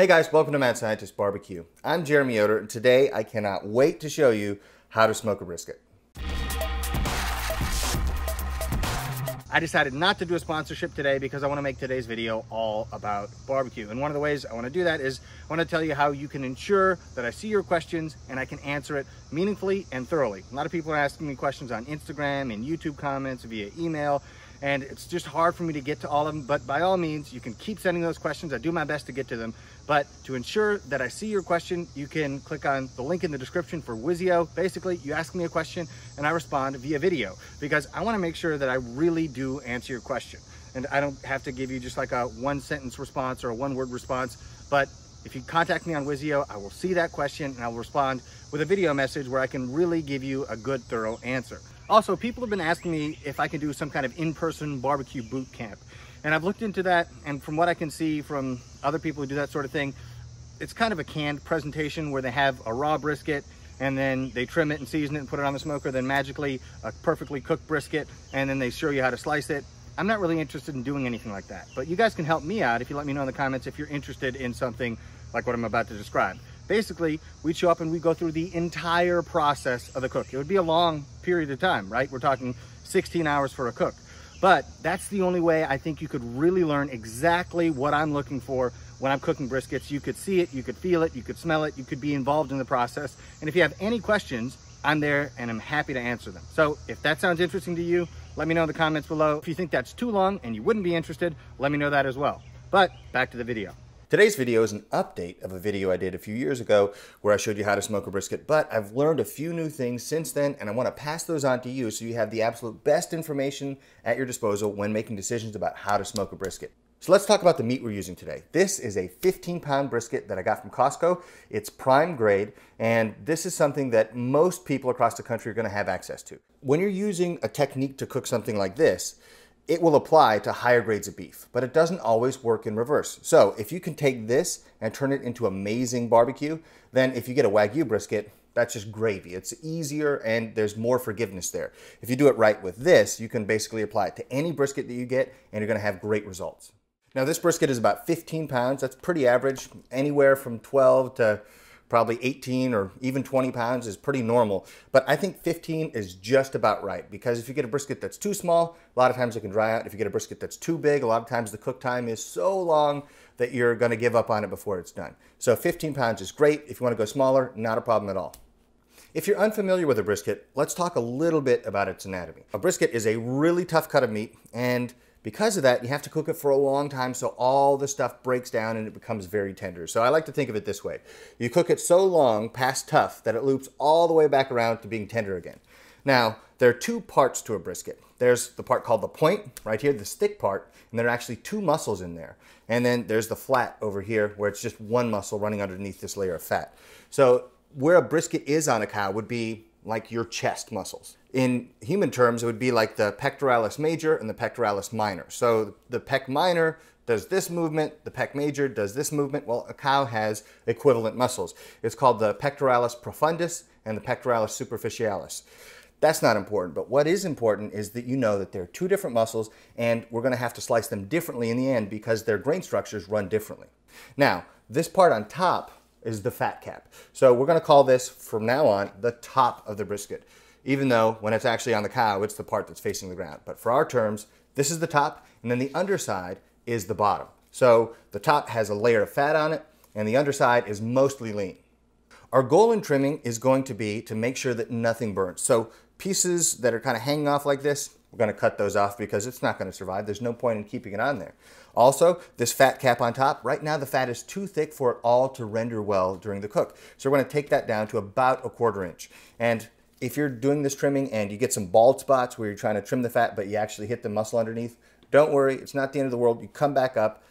Hey guys, welcome to Mad Scientist Barbecue. I'm Jeremy Yoder, and today I cannot wait to show you how to smoke a brisket. I decided not to do a sponsorship today because I want to make today's video all about barbecue. And one of the ways I want to do that is I want to tell you how you can ensure that I see your questions and I can answer it meaningfully and thoroughly. A lot of people are asking me questions on Instagram and YouTube comments via email, and it's just hard for me to get to all of them. But by all means, you can keep sending those questions. I do my best to get to them. But to ensure that I see your question, you can click on the link in the description for Wizio. Basically, you ask me a question and I respond via video because I want to make sure that I really do answer your question. And I don't have to give you just like a one-sentence response or a one-word response. But if you contact me on Wizio, I will see that question and I will respond with a video message where I can really give you a good, thorough answer. Also, people have been asking me if I can do some kind of in-person barbecue boot camp. And I've looked into that, and from what I can see from other people who do that sort of thing, it's kind of a canned presentation where they have a raw brisket and then they trim it and season it and put it on the smoker, then magically a perfectly cooked brisket, and then they show you how to slice it. I'm not really interested in doing anything like that, but you guys can help me out if you let me know in the comments if you're interested in something like what I'm about to describe. Basically, we'd show up and we'd go through the entire process of the cook. It would be a long period of time, right? We're talking 16 hours for a cook. But that's the only way I think you could really learn exactly what I'm looking for when I'm cooking briskets. You could see it, you could feel it, you could smell it, you could be involved in the process. And if you have any questions, I'm there and I'm happy to answer them. So if that sounds interesting to you, let me know in the comments below. If you think that's too long and you wouldn't be interested, let me know that as well. But back to the video. Today's video is an update of a video I did a few years ago where I showed you how to smoke a brisket, but I've learned a few new things since then, and I want to pass those on to you so you have the absolute best information at your disposal when making decisions about how to smoke a brisket. So let's talk about the meat we're using today. This is a 15-pound brisket that I got from Costco. It's prime grade, and this is something that most people across the country are going to have access to. When you're using a technique to cook something like this, it will apply to higher grades of beef, but it doesn't always work in reverse. So if you can take this and turn it into amazing barbecue, then if you get a Wagyu brisket, that's just gravy. It's easier and there's more forgiveness there. If you do it right with this, you can basically apply it to any brisket that you get and you're gonna have great results. Now this brisket is about 15 pounds. That's pretty average. Anywhere from 12 to probably 18 or even 20 pounds is pretty normal. But I think 15 is just about right, because if you get a brisket that's too small, a lot of times it can dry out. If you get a brisket that's too big, a lot of times the cook time is so long that you're gonna give up on it before it's done. So 15 pounds is great. If you wanna go smaller, not a problem at all. If you're unfamiliar with a brisket, let's talk a little bit about its anatomy. A brisket is a really tough cut of meat, and because of that, you have to cook it for a long time so all the stuff breaks down and it becomes very tender. So I like to think of it this way. You cook it so long past tough that it loops all the way back around to being tender again. Now, there are two parts to a brisket. There's the part called the point, right here, the stick part, and there are actually two muscles in there. And then there's the flat over here where it's just one muscle running underneath this layer of fat. So where a brisket is on a cow would be like your chest muscles. In human terms, it would be like the pectoralis major and the pectoralis minor. So the pec minor does this movement, the pec major does this movement. Well, a cow has equivalent muscles. It's called the pectoralis profundus and the pectoralis superficialis. That's not important, but what is important is that you know that there are two different muscles and we're gonna have to slice them differently in the end because their grain structures run differently. Now, this part on top is the fat cap. So we're gonna call this, from now on, the top of the brisket, even though when it's actually on the cow, it's the part that's facing the ground. But for our terms, this is the top, and then the underside is the bottom. So the top has a layer of fat on it, and the underside is mostly lean. Our goal in trimming is going to be to make sure that nothing burns. So pieces that are kind of hanging off like this, we're gonna cut those off because it's not gonna survive. There's no point in keeping it on there. Also, this fat cap on top, right now the fat is too thick for it all to render well during the cook. So we're gonna take that down to about 1/4 inch. And if you're doing this trimming and you get some bald spots where you're trying to trim the fat, but you actually hit the muscle underneath, don't worry, it's not the end of the world. You come back up.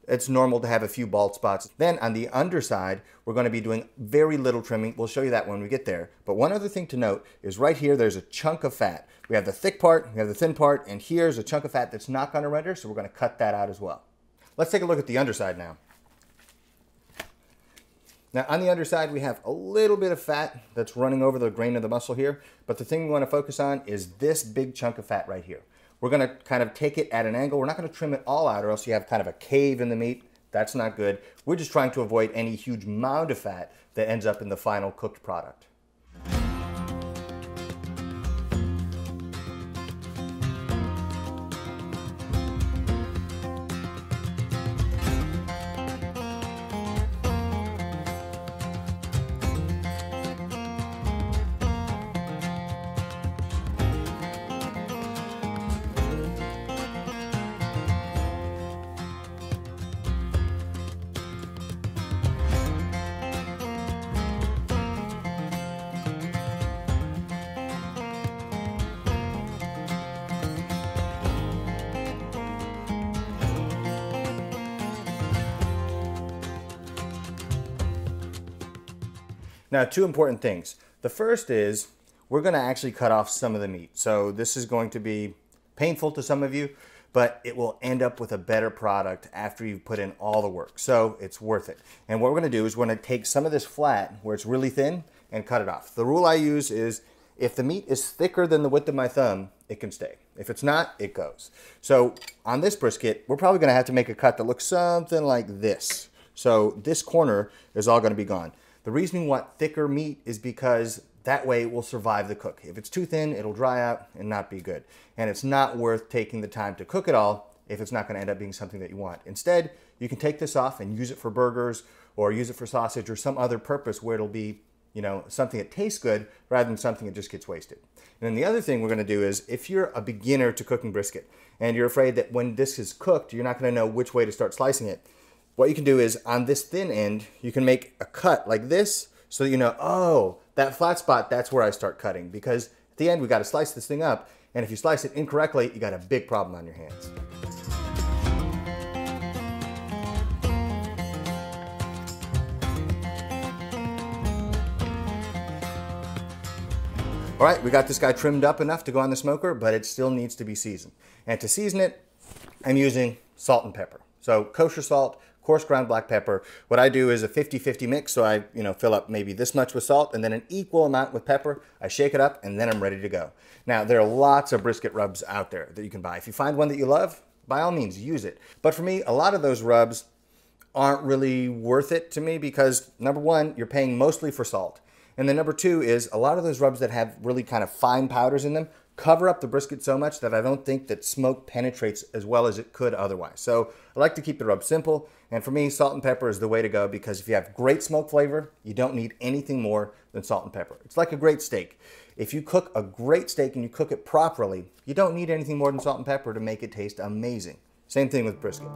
It's normal to have a few bald spots. Then on the underside, we're going to be doing very little trimming. We'll show you that when we get there. But one other thing to note is right here, there's a chunk of fat. We have the thick part, we have the thin part, and here's a chunk of fat that's not going to render, so we're going to cut that out as well. Let's take a look at the underside now. Now on the underside, we have a little bit of fat that's running over the grain of the muscle here, but the thing we want to focus on is this big chunk of fat right here. We're going to kind of take it at an angle. We're not going to trim it all out or else you have kind of a cave in the meat. That's not good. We're just trying to avoid any huge mound of fat that ends up in the final cooked product. Now, two important things. The first is we're going to actually cut off some of the meat. So this is going to be painful to some of you, but it will end up with a better product after you've put in all the work. So it's worth it. And what we're going to do is we're going to take some of this flat where it's really thin and cut it off. The rule I use is if the meat is thicker than the width of my thumb, it can stay. If it's not, it goes. So on this brisket, we're probably going to have to make a cut that looks something like this. So this corner is all going to be gone. The reason we want thicker meat is because that way it will survive the cook. If it's too thin, it'll dry out and not be good. And it's not worth taking the time to cook it all if it's not going to end up being something that you want. Instead, you can take this off and use it for burgers or use it for sausage or some other purpose where it'll be, you know, something that tastes good rather than something that just gets wasted. And then the other thing we're going to do is if you're a beginner to cooking brisket and you're afraid that when this is cooked, you're not going to know which way to start slicing it, what you can do is on this thin end, you can make a cut like this so that you know, oh, that flat spot, that's where I start cutting. Because at the end, we got to slice this thing up. And if you slice it incorrectly, you got a big problem on your hands. All right, we got this guy trimmed up enough to go on the smoker, but it still needs to be seasoned. And to season it, I'm using salt and pepper. So kosher salt, coarse ground black pepper. What I do is a 50-50 mix. So I, fill up maybe this much with salt and then an equal amount with pepper. I shake it up and then I'm ready to go. Now, there are lots of brisket rubs out there that you can buy. If you find one that you love, by all means, use it. But for me, a lot of those rubs aren't really worth it to me because number one, you're paying mostly for salt. And then number two is a lot of those rubs that have really kind of fine powders in them cover up the brisket so much that I don't think that smoke penetrates as well as it could otherwise. So I like to keep the rub simple. And for me, salt and pepper is the way to go because if you have great smoke flavor, you don't need anything more than salt and pepper. It's like a great steak. If you cook a great steak and you cook it properly, you don't need anything more than salt and pepper to make it taste amazing. Same thing with brisket.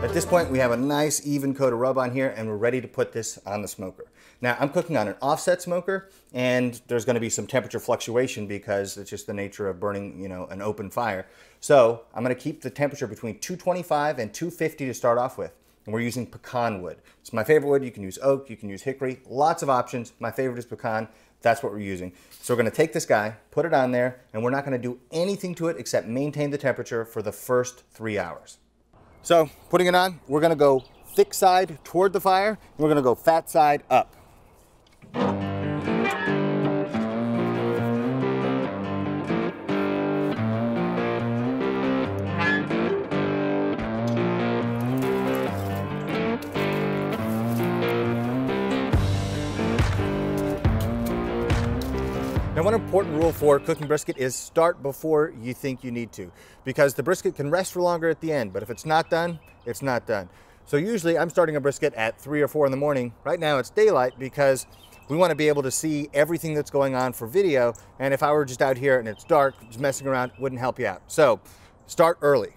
At this point, we have a nice even coat of rub on here and we're ready to put this on the smoker. Now, I'm cooking on an offset smoker and there's going to be some temperature fluctuation because it's just the nature of burning, an open fire. So I'm going to keep the temperature between 225 and 250 to start off with. And we're using pecan wood. It's my favorite wood. You can use oak, you can use hickory, lots of options. My favorite is pecan. That's what we're using. So we're going to take this guy, put it on there, and we're not going to do anything to it except maintain the temperature for the first 3 hours. So putting it on, we're going to go thick side toward the fire, and we're going to go fat side up. Now, one important rule for cooking brisket is start before you think you need to, because the brisket can rest for longer at the end, but if it's not done, it's not done. So usually I'm starting a brisket at 3 or 4 in the morning. Right now it's daylight because we want to be able to see everything that's going on for video, and if I were just out here and it's dark, just messing around wouldn't help you out. So start early.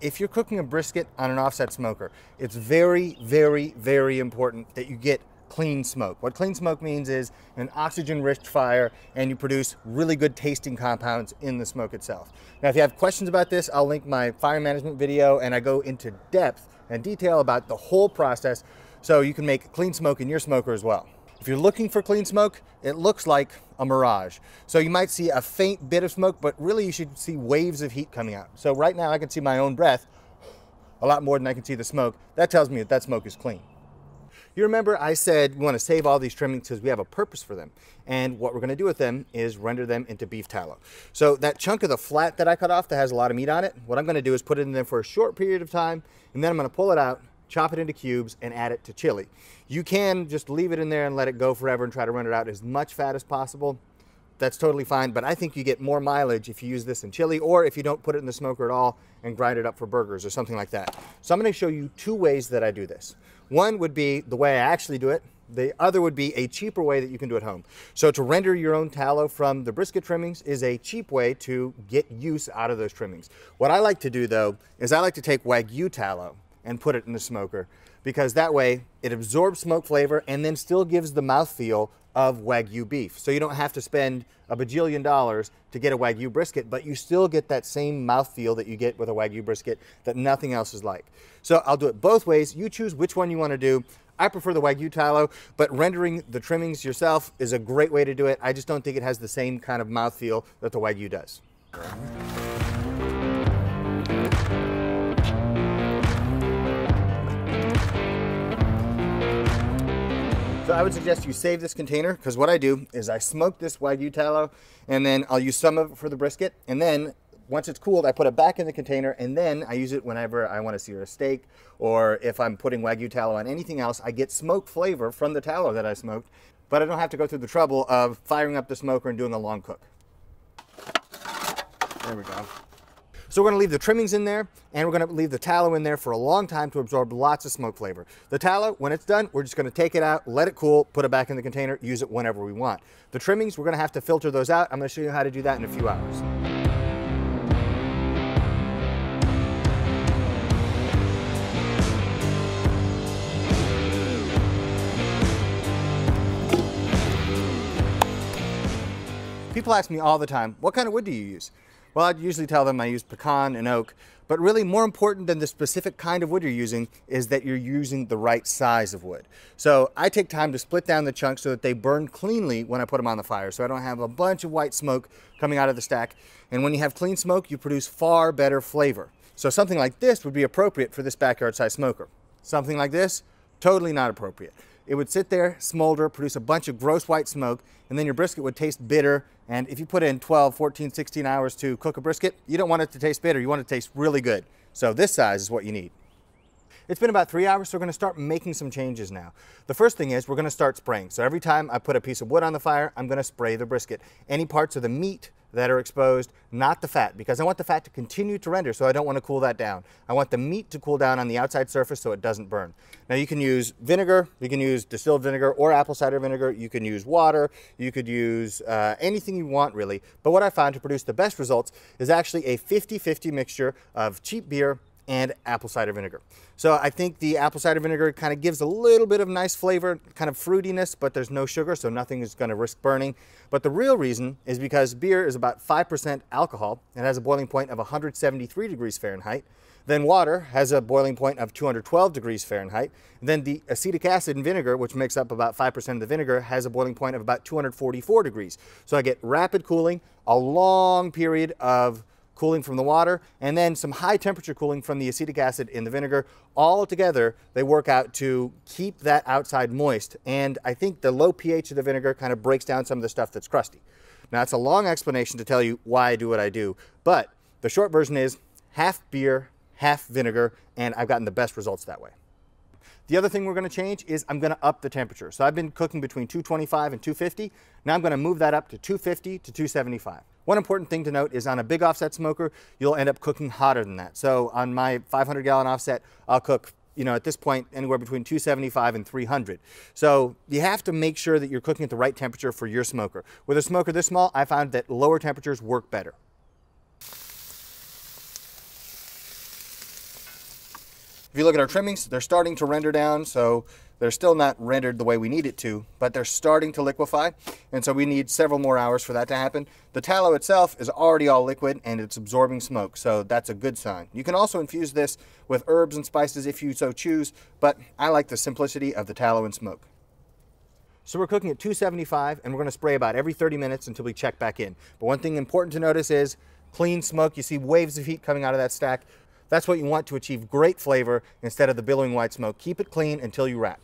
If you're cooking a brisket on an offset smoker, it's very, very, very important that you get clean smoke. What clean smoke means is an oxygen-rich fire and you produce really good tasting compounds in the smoke itself. Now, if you have questions about this, I'll link my fire management video and I go into depth and detail about the whole process so you can make clean smoke in your smoker as well. If If you're looking for clean smoke, it looks like a mirage. So you might see a faint bit of smoke, but really you should see waves of heat coming out. So right now I can see my own breath a lot more than I can see the smoke. That tells me that that smoke is clean. You remember I said we want to save all these trimmings because we have a purpose for them. And what we're going to do with them is render them into beef tallow. So that chunk of the flat that I cut off that has a lot of meat on it, what I'm going to do is put it in there for a short period of time, and then I'm going to pull it out, chop it into cubes, and add it to chili. You can just leave it in there and let it go forever and try to render out as much fat as possible. That's totally fine, but I think you get more mileage if you use this in chili, or if you don't put it in the smoker at all and grind it up for burgers or something like that. So I'm going to show you two ways that I do this. One would be the way I actually do it. The other would be a cheaper way that you can do at home. So to render your own tallow from the brisket trimmings is a cheap way to get use out of those trimmings. What I like to do though, is I like to take Wagyu tallow and put it in the smoker, because that way it absorbs smoke flavor and then still gives the mouthfeel of Wagyu beef. So you don't have to spend a bajillion dollars to get a Wagyu brisket, but you still get that same mouthfeel that you get with a Wagyu brisket that nothing else is like. So I'll do it both ways. You choose which one you want to do. I prefer the Wagyu tallow, but rendering the trimmings yourself is a great way to do it. I just don't think it has the same kind of mouthfeel that the Wagyu does. So I would suggest you save this container, because what I do is I smoke this Wagyu tallow and then I'll use some of it for the brisket, and then once it's cooled I put it back in the container, and then I use it whenever I want to sear a steak, or if I'm putting Wagyu tallow on anything else. I get smoke flavor from the tallow that I smoked, but I don't have to go through the trouble of firing up the smoker and doing a long cook. There we go. So we're going to leave the trimmings in there, and we're going to leave the tallow in there for a long time to absorb lots of smoke flavor. The tallow, when it's done, we're just going to take it out, let it cool, put it back in the container, use it whenever we want. The trimmings, we're going to have to filter those out. I'm going to show you how to do that in a few hours. People ask me all the time, what kind of wood do you use? Well, I'd usually tell them I use pecan and oak, but really more important than the specific kind of wood you're using is that you're using the right size of wood. So I take time to split down the chunks so that they burn cleanly when I put them on the fire, so I don't have a bunch of white smoke coming out of the stack. And when you have clean smoke, you produce far better flavor. So something like this would be appropriate for this backyard size smoker. Something like this, totally not appropriate. It would sit there, smolder, produce a bunch of gross white smoke, and then your brisket would taste bitter. And if you put in 12, 14, 16 hours to cook a brisket, you don't want it to taste bitter. You want it to taste really good. So this size is what you need. It's been about 3 hours, so we're going to start making some changes now. The first thing is we're going to start spraying. So every time I put a piece of wood on the fire, I'm going to spray the brisket. Any parts of the meat that are exposed, not the fat, because I want the fat to continue to render, so I don't want to cool that down. I want the meat to cool down on the outside surface so it doesn't burn. Now you can use vinegar, you can use distilled vinegar or apple cider vinegar, you can use water, you could use anything you want really, but what I found to produce the best results is actually a 50-50 mixture of cheap beer and apple cider vinegar. So I think the apple cider vinegar kind of gives a little bit of nice flavor, kind of fruitiness, but there's no sugar, so nothing is going to risk burning. But the real reason is because beer is about 5% alcohol. It has a boiling point of 173 degrees Fahrenheit. Then water has a boiling point of 212 degrees Fahrenheit. And then the acetic acid in vinegar, which makes up about 5% of the vinegar, has a boiling point of about 244 degrees. So I get rapid cooling, a long period of cooling from the water, and then some high temperature cooling from the acetic acid in the vinegar. All together, they work out to keep that outside moist. And I think the low pH of the vinegar kind of breaks down some of the stuff that's crusty. Now, it's a long explanation to tell you why I do what I do, but the short version is half beer, half vinegar, and I've gotten the best results that way. The other thing we're going to change is I'm going to up the temperature. So I've been cooking between 225 and 250. Now I'm going to move that up to 250 to 275. One important thing to note is on a big offset smoker, you'll end up cooking hotter than that. So on my 500-gallon offset, I'll cook, at this point, anywhere between 275 and 300. So you have to make sure that you're cooking at the right temperature for your smoker. With a smoker this small, I found that lower temperatures work better. If you look at our trimmings, they're starting to render down, so they're still not rendered the way we need it to, but they're starting to liquefy, and so we need several more hours for that to happen. The tallow itself is already all liquid and it's absorbing smoke, so that's a good sign. You can also infuse this with herbs and spices if you so choose, but I like the simplicity of the tallow and smoke. So we're cooking at 275, and we're gonna spray about every 30 minutes until we check back in. But one thing important to notice is clean smoke. You see waves of heat coming out of that stack. That's what you want to achieve great flavor instead of the billowing white smoke. Keep it clean until you wrap.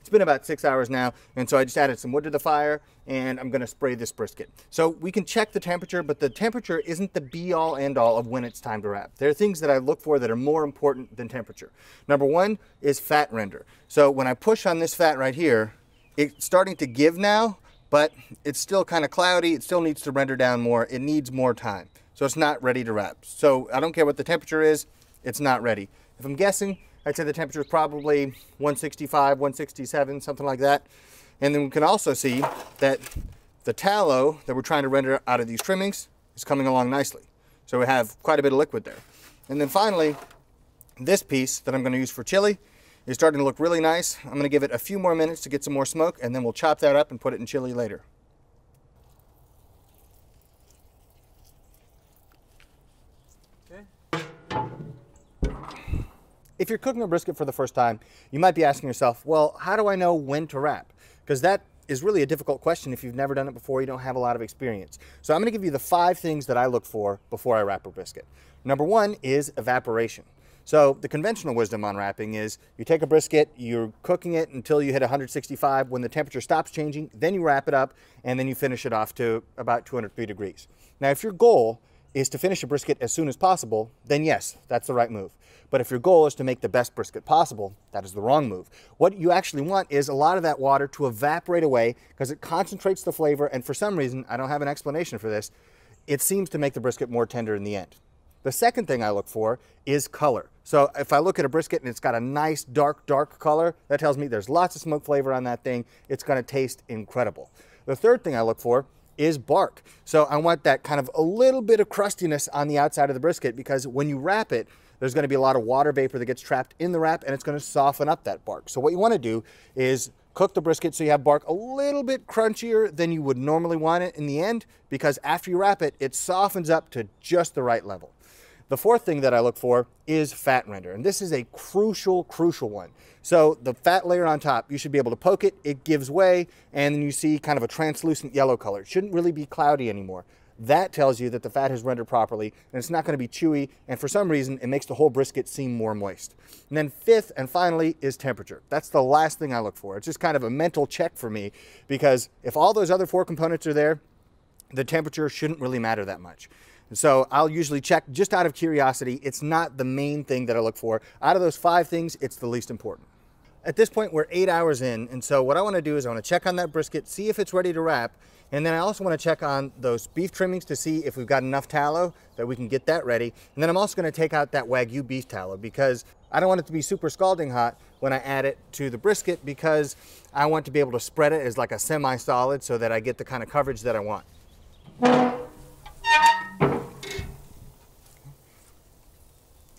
It's been about 6 hours now, and so I just added some wood to the fire, and I'm gonna spray this brisket. So we can check the temperature, but the temperature isn't the be-all, end-all of when it's time to wrap. There are things that I look for that are more important than temperature. Number one is fat render. So when I push on this fat right here, it's starting to give now, but it's still kind of cloudy. It still needs to render down more. It needs more time. So it's not ready to wrap. So I don't care what the temperature is, it's not ready. If I'm guessing, I'd say the temperature is probably 165, 167, something like that. And then we can also see that the tallow that we're trying to render out of these trimmings is coming along nicely. So we have quite a bit of liquid there. And then finally, this piece that I'm going to use for chili is starting to look really nice. I'm going to give it a few more minutes to get some more smoke, and then we'll chop that up and put it in chili later. If you're cooking a brisket for the first time, you might be asking yourself, well, how do I know when to wrap? Because that is really a difficult question if you've never done it before, you don't have a lot of experience. So I'm going to give you the 5 things that I look for before I wrap a brisket. Number 1 is evaporation. So the conventional wisdom on wrapping is you take a brisket, you're cooking it until you hit 165. When the temperature stops changing, then you wrap it up, and then you finish it off to about 203 degrees. Now, if your goal is to finish a brisket as soon as possible, then yes, that's the right move. But if your goal is to make the best brisket possible, that is the wrong move. What you actually want is a lot of that water to evaporate away because it concentrates the flavor, and for some reason, I don't have an explanation for this, it seems to make the brisket more tender in the end. The second thing I look for is color. So if I look at a brisket and it's got a nice dark color, that tells me there's lots of smoke flavor on that thing. It's gonna taste incredible. The third thing I look for is bark. So I want that kind of a little bit of crustiness on the outside of the brisket, because when you wrap it, there's going to be a lot of water vapor that gets trapped in the wrap, and it's going to soften up that bark. So what you want to do is cook the brisket so you have bark a little bit crunchier than you would normally want it in the end, because after you wrap it, it softens up to just the right level. The fourth thing that I look for is fat render, and this is a crucial one. So the fat layer on top, you should be able to poke it, it gives way, and then you see kind of a translucent yellow color. It shouldn't really be cloudy anymore. That tells you that the fat has rendered properly, and it's not going to be chewy, and for some reason, it makes the whole brisket seem more moist. And then fifth and finally is temperature. That's the last thing I look for. It's just kind of a mental check for me, because if all those other 4 components are there, the temperature shouldn't really matter that much. And so I'll usually check just out of curiosity. It's not the main thing that I look for. Out of those 5 things, it's the least important. At this point, we're 8 hours in, and so what I want to do is I want to check on that brisket, see if it's ready to wrap, and then I also want to check on those beef trimmings to see if we've got enough tallow that we can get that ready. And then I'm also going to take out that Wagyu beef tallow, because I don't want it to be super scalding hot when I add it to the brisket, because I want to be able to spread it as like a semi-solid so that I get the kind of coverage that I want.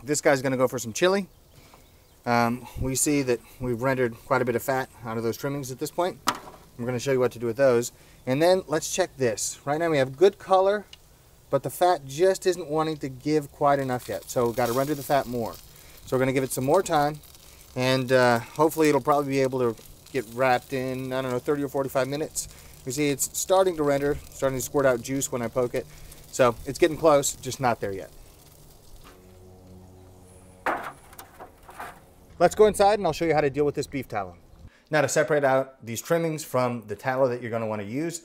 This guy's going to go for some chili. We see that we've rendered quite a bit of fat out of those trimmings at this point. I'm going to show you what to do with those. And then let's check this. Right now we have good color, but the fat just isn't wanting to give quite enough yet. So we've got to render the fat more. So we're going to give it some more time, and hopefully it'll probably be able to get wrapped in, I don't know, 30 or 45 minutes. You see it's starting to render, starting to squirt out juice when I poke it. So it's getting close, just not there yet. Let's go inside and I'll show you how to deal with this beef tallow. Now, to separate out these trimmings from the tallow that you're going to want to use,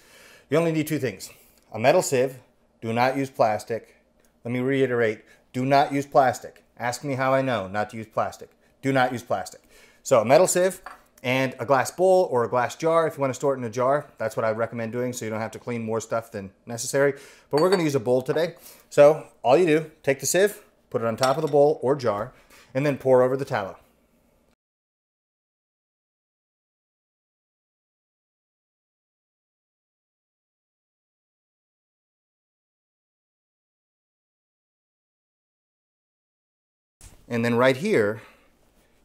you only need 2 things. A metal sieve. Do not use plastic. Let me reiterate, do not use plastic. Ask me how I know not to use plastic. Do not use plastic. So a metal sieve and a glass bowl or a glass jar. If you want to store it in a jar, that's what I recommend doing, so you don't have to clean more stuff than necessary. But we're going to use a bowl today. So all you do, take the sieve, put it on top of the bowl or jar, and then pour over the tallow. And then right here,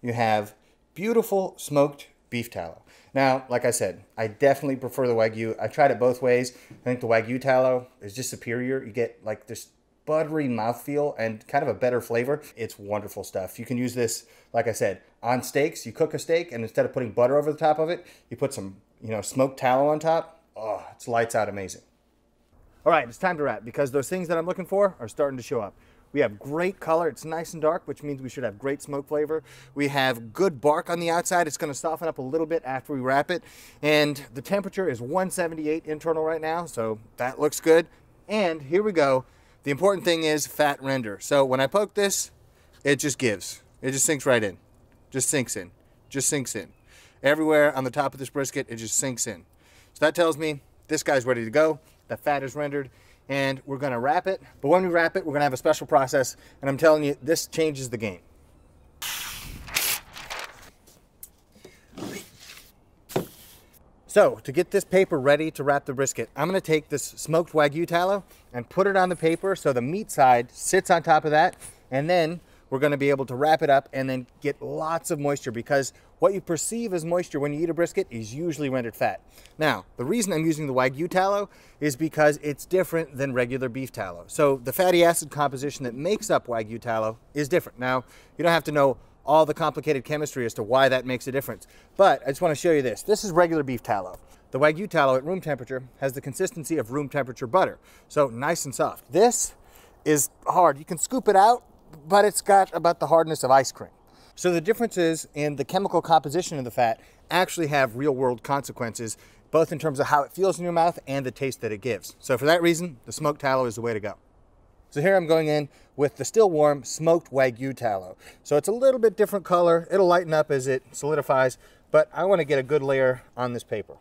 you have beautiful smoked beef tallow. Now, like I said, I definitely prefer the Wagyu. I tried it both ways. I think the Wagyu tallow is just superior. You get like this buttery mouthfeel and kind of a better flavor. It's wonderful stuff. You can use this, like I said, on steaks. You cook a steak, and instead of putting butter over the top of it, you put some, smoked tallow on top. Oh, it's lights out amazing. All right, it's time to wrap because those things that I'm looking for are starting to show up. We have great color. It's nice and dark, which means we should have great smoke flavor. We have good bark on the outside. It's going to soften up a little bit after we wrap it. And the temperature is 178 internal right now, so that looks good. And here we go. The important thing is fat render. So when I poke this, it just gives. It just sinks right in. Just sinks in. Just sinks in. Everywhere on the top of this brisket, it just sinks in. So that tells me this guy's ready to go. The fat is rendered. And we're going to wrap it. But when we wrap it, we're going to have a special process. And I'm telling you, this changes the game. So to get this paper ready to wrap the brisket, I'm going to take this smoked Wagyu tallow and put it on the paper so the meat side sits on top of that. And then we're going to be able to wrap it up and then get lots of moisture, because what you perceive as moisture when you eat a brisket is usually rendered fat. Now, the reason I'm using the Wagyu tallow is because it's different than regular beef tallow. So the fatty acid composition that makes up Wagyu tallow is different. Now, you don't have to know all the complicated chemistry as to why that makes a difference, but I just want to show you this. This is regular beef tallow. The Wagyu tallow at room temperature has the consistency of room temperature butter, so nice and soft. This is hard. You can scoop it out, but it's got about the hardness of ice cream. So the differences in the chemical composition of the fat actually have real-world consequences, both in terms of how it feels in your mouth and the taste that it gives. So for that reason, the smoked tallow is the way to go. So here I'm going in with the still warm smoked Wagyu tallow. So it's a little bit different color. It'll lighten up as it solidifies, but I want to get a good layer on this paper.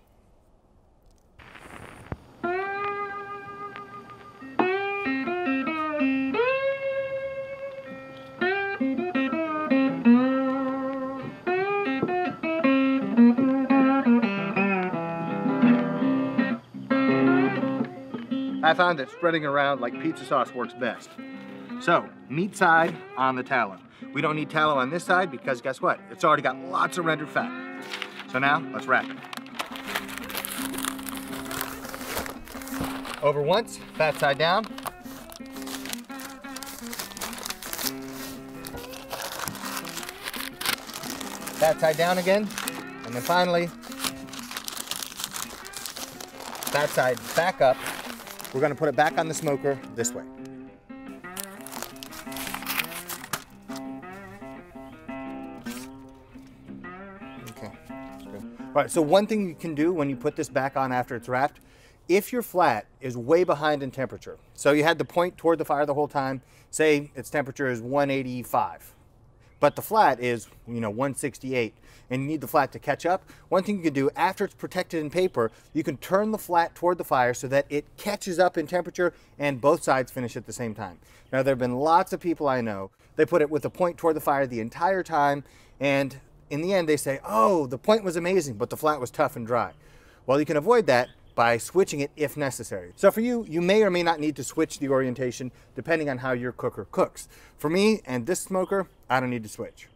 I found that spreading around like pizza sauce works best. So, meat side on the tallow. We don't need tallow on this side because guess what? It's already got lots of rendered fat. So now, let's wrap it. Over once, fat side down. Fat side down again. And then finally, fat side back up. We're going to put it back on the smoker this way. Okay, good. All right, so one thing you can do when you put this back on after it's wrapped, if your flat is way behind in temperature, so you had the point toward the fire the whole time, say its temperature is 185, but the flat is, 168, and you need the flat to catch up, one thing you can do after it's protected in paper, you can turn the flat toward the fire so that it catches up in temperature and both sides finish at the same time. Now, there have been lots of people I know, they put it with the point toward the fire the entire time, and in the end they say, oh, the point was amazing, but the flat was tough and dry. Well, you can avoid that by switching it if necessary. So for you, you may or may not need to switch the orientation depending on how your cooker cooks. For me and this smoker, I don't need to switch.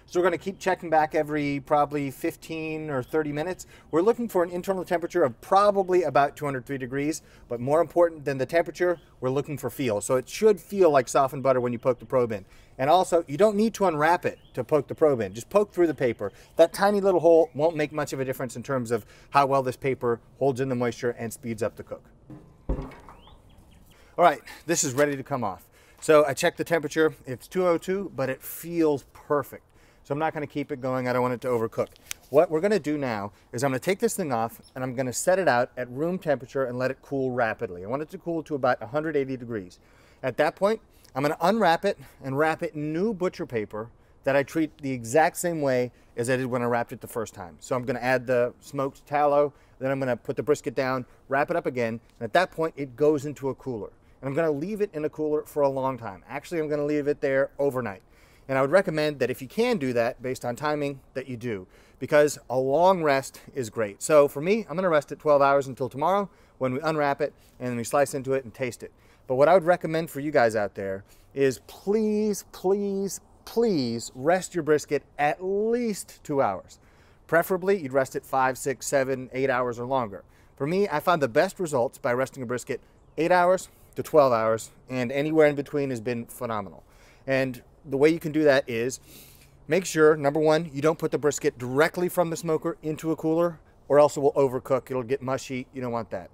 So we're going to keep checking back every probably 15 or 30 minutes. We're looking for an internal temperature of probably about 203 degrees, but more important than the temperature, we're looking for feel. So it should feel like softened butter when you poke the probe in. And also, you don't need to unwrap it to poke the probe in. Just poke through the paper. That tiny little hole won't make much of a difference in terms of how well this paper holds in the moisture and speeds up the cook. All right, this is ready to come off. So I checked the temperature. It's 202, but it feels perfect. So I'm not going to keep it going. I don't want it to overcook. What we're going to do now is I'm going to take this thing off and I'm going to set it out at room temperature and let it cool rapidly. I want it to cool to about 180 degrees. At that point, I'm going to unwrap it and wrap it in new butcher paper that I treat the exact same way as I did when I wrapped it the first time. So I'm going to add the smoked tallow, then I'm going to put the brisket down, wrap it up again, and at that point it goes into a cooler. And I'm going to leave it in a cooler for a long time. Actually, I'm going to leave it there overnight. And I would recommend that if you can do that, based on timing, that you do, because a long rest is great. So for me, I'm going to rest it 12 hours until tomorrow when we unwrap it and then we slice into it and taste it. But what I would recommend for you guys out there is please, please, please rest your brisket at least 2 hours. Preferably, you'd rest it 5, 6, 7, 8 hours or longer. For me, I found the best results by resting a brisket 8 hours to 12 hours, and anywhere in between has been phenomenal. And the way you can do that is make sure, number one, you don't put the brisket directly from the smoker into a cooler, or else it will overcook. It'll get mushy. You don't want that.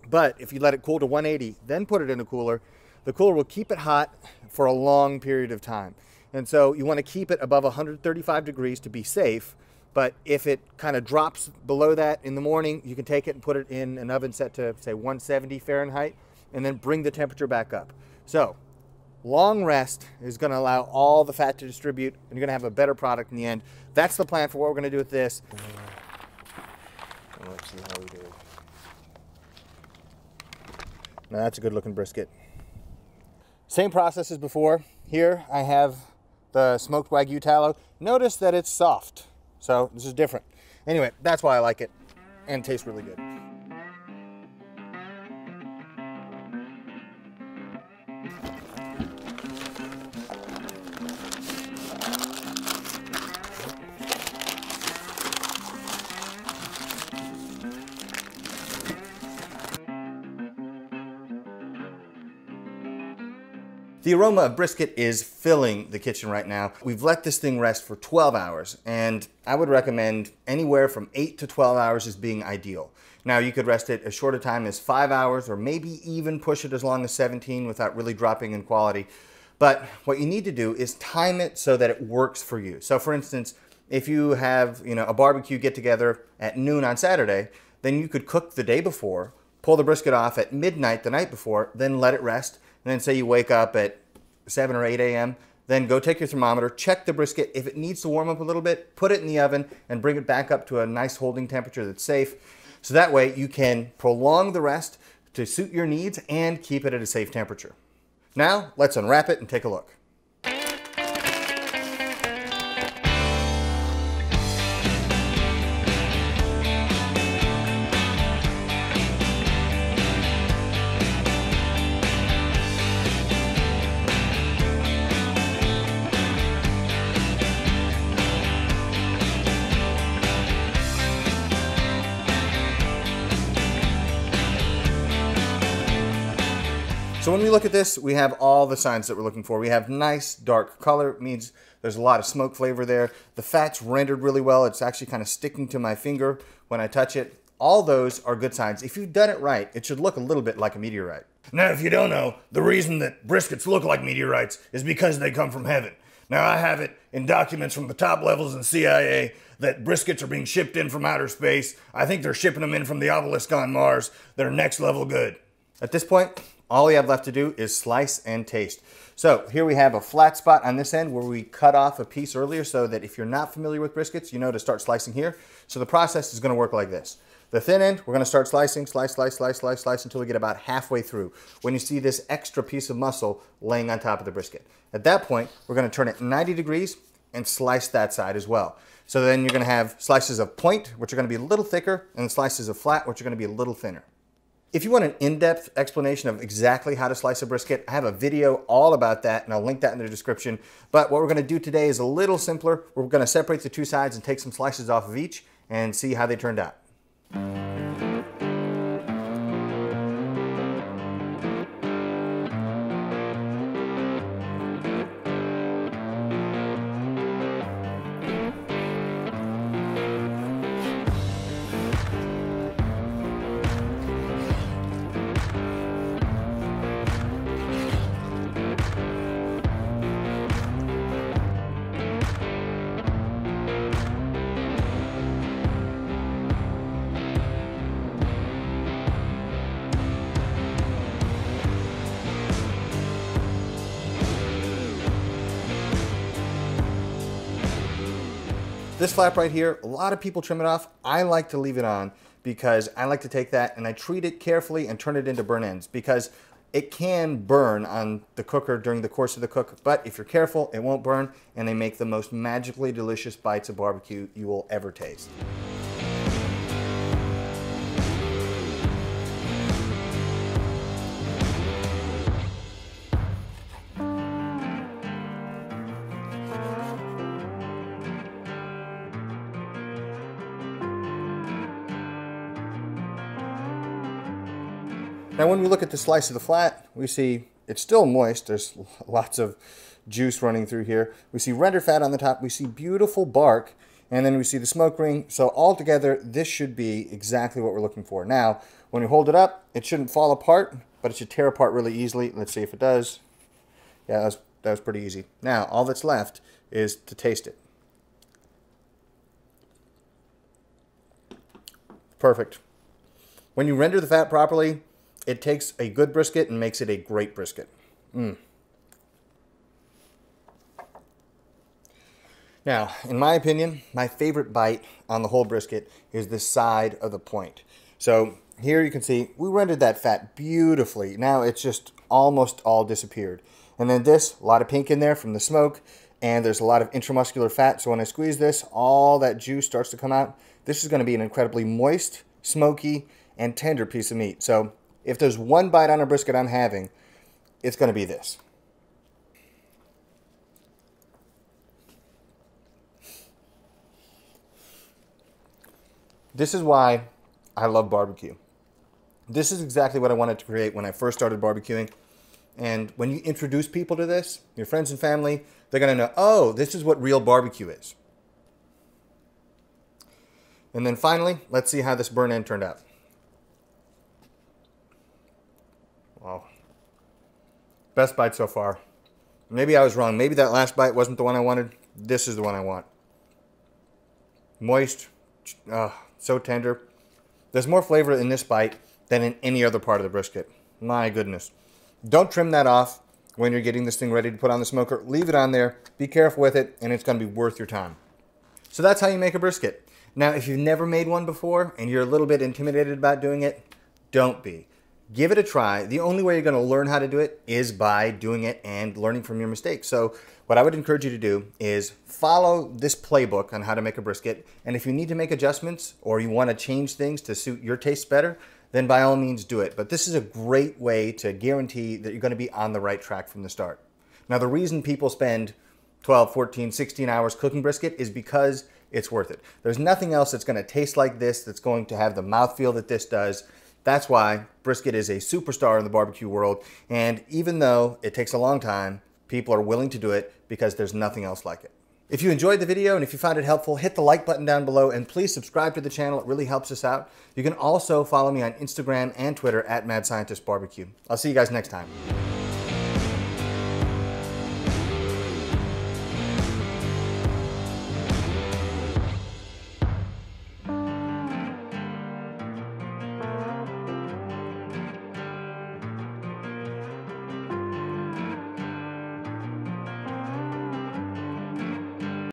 But if you let it cool to 180, then put it in a cooler, the cooler will keep it hot for a long period of time. And so you want to keep it above 135 degrees to be safe. But if it kind of drops below that in the morning, you can take it and put it in an oven set to, say, 170 Fahrenheit, and then bring the temperature back up. So long rest is going to allow all the fat to distribute, and you're going to have a better product in the end. That's the plan for what we're going to do with this. Let's see how we do. Now that's a good looking brisket. Same process as before. Here I have the smoked Wagyu tallow. Notice that it's soft. So this is different. Anyway, that's why I like it, and tastes really good. The aroma of brisket is filling the kitchen right now. We've let this thing rest for 12 hours, and I would recommend anywhere from 8 to 12 hours as being ideal. Now, you could rest it as short a time as 5 hours, or maybe even push it as long as 17 without really dropping in quality. But what you need to do is time it so that it works for you. So for instance, if you have a barbecue get together at noon on Saturday, then you could cook the day before, pull the brisket off at midnight the night before, then let it rest. And then say you wake up at 7 or 8 a.m., then go take your thermometer, check the brisket. If it needs to warm up a little bit, put it in the oven and bring it back up to a nice holding temperature that's safe. So that way you can prolong the rest to suit your needs and keep it at a safe temperature. Now, let's unwrap it and take a look. So when we look at this, we have all the signs that we're looking for. We have nice dark color. It means there's a lot of smoke flavor there. The fat's rendered really well. It's actually kind of sticking to my finger when I touch it. All those are good signs. If you've done it right, it should look a little bit like a meteorite. Now, if you don't know, the reason that briskets look like meteorites is because they come from heaven. Now, I have it in documents from the top levels in CIA that briskets are being shipped in from outer space. I think they're shipping them in from the obelisk on Mars. They're next level good. At this point, all we have left to do is slice and taste. So here we have a flat spot on this end where we cut off a piece earlier, so that if you're not familiar with briskets, you know to start slicing here. So the process is going to work like this. The thin end, we're going to start slicing, slice, slice, slice, slice, slice until we get about halfway through, when you see this extra piece of muscle laying on top of the brisket. At that point, we're going to turn it 90 degrees and slice that side as well. So then you're going to have slices of point, which are going to be a little thicker, and slices of flat, which are going to be a little thinner. If you want an in-depth explanation of exactly how to slice a brisket, I have a video all about that, and I'll link that in the description. But what we're going to do today is a little simpler. We're going to separate the two sides and take some slices off of each and see how they turned out. This flap right here, a lot of people trim it off. I like to leave it on because I like to take that and I treat it carefully and turn it into burn ends, because it can burn on the cooker during the course of the cook, but if you're careful, it won't burn, and they make the most magically delicious bites of barbecue you will ever taste. Now when we look at the slice of the flat, we see it's still moist. There's lots of juice running through here. We see rendered fat on the top. We see beautiful bark, and then we see the smoke ring. So altogether, this should be exactly what we're looking for. Now, when we hold it up, it shouldn't fall apart, but it should tear apart really easily. Let's see if it does. Yeah, that was pretty easy. Now, all that's left is to taste it. Perfect. When you render the fat properly, it takes a good brisket and makes it a great brisket. Now, in my opinion, my favorite bite on the whole brisket is the side of the point. So here you can see we rendered that fat beautifully. Now it's just almost all disappeared. And then this, a lot of pink in there from the smoke, and there's a lot of intramuscular fat. So when I squeeze this, all that juice starts to come out. This is going to be an incredibly moist, smoky, and tender piece of meat. So if there's one bite on a brisket I'm having, it's going to be this. This is why I love barbecue. This is exactly what I wanted to create when I first started barbecuing. And when you introduce people to this, your friends and family, they're going to know, oh, this is what real barbecue is. And then finally, let's see how this burn end turned out. Wow. Best bite so far. Maybe I was wrong. Maybe that last bite wasn't the one I wanted. This is the one I want. Moist. So tender. There's more flavor in this bite than in any other part of the brisket. My goodness. Don't trim that off when you're getting this thing ready to put on the smoker. Leave it on there. Be careful with it, and it's going to be worth your time. So that's how you make a brisket. Now, if you've never made one before and you're a little bit intimidated about doing it, don't be. Give it a try. The only way you're going to learn how to do it is by doing it and learning from your mistakes. So what I would encourage you to do is follow this playbook on how to make a brisket. And if you need to make adjustments or you want to change things to suit your tastes better, then by all means do it. But this is a great way to guarantee that you're going to be on the right track from the start. Now, the reason people spend 12, 14, 16 hours cooking brisket is because it's worth it. There's nothing else that's going to taste like this, that's going to have the mouthfeel that this does. That's why brisket is a superstar in the barbecue world. And even though it takes a long time, people are willing to do it because there's nothing else like it. If you enjoyed the video and if you found it helpful, hit the like button down below and please subscribe to the channel. It really helps us out. You can also follow me on Instagram and Twitter at MadScientistBarbecue. I'll see you guys next time.